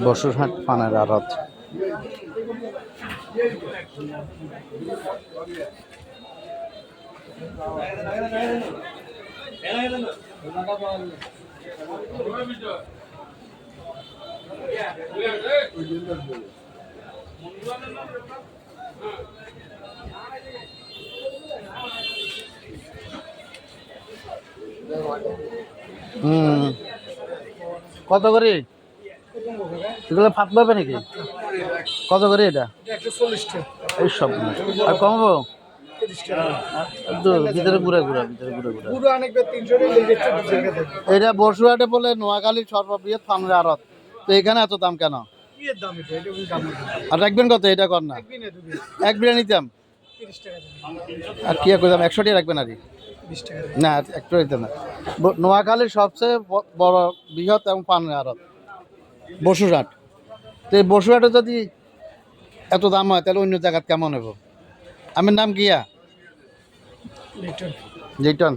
বসুরহাট পানের আড়ত। কত করে এগুলো ফাত পাবে নাকি? কত করে এটা? এই সব আর কমাবো? ভিতরে ঘুরে ঘুরা ভিতরে ঘুরে ঘুরা এটা বসুরহাটে বলে নোয়াখালীর সর্ববৃহৎ ফার্মের আড়ত। তো এখানে এত দাম কেন? আর রাখবেন কত? এটা কর না, এক বিরিয়ানি নিতাম। আর কি করতাম? 100 টাকা রাখবেন আর না, একটু নিতাম না। নোয়াখালীর সবচেয়ে বড় বৃহৎ এবং পানের আড়ত বসুরহাট। তো এই বসুরহাটে যদি এত দাম হয় তাহলে অন্য জায়গায় কেমন হবো? আমার নাম গিয়া লিটন।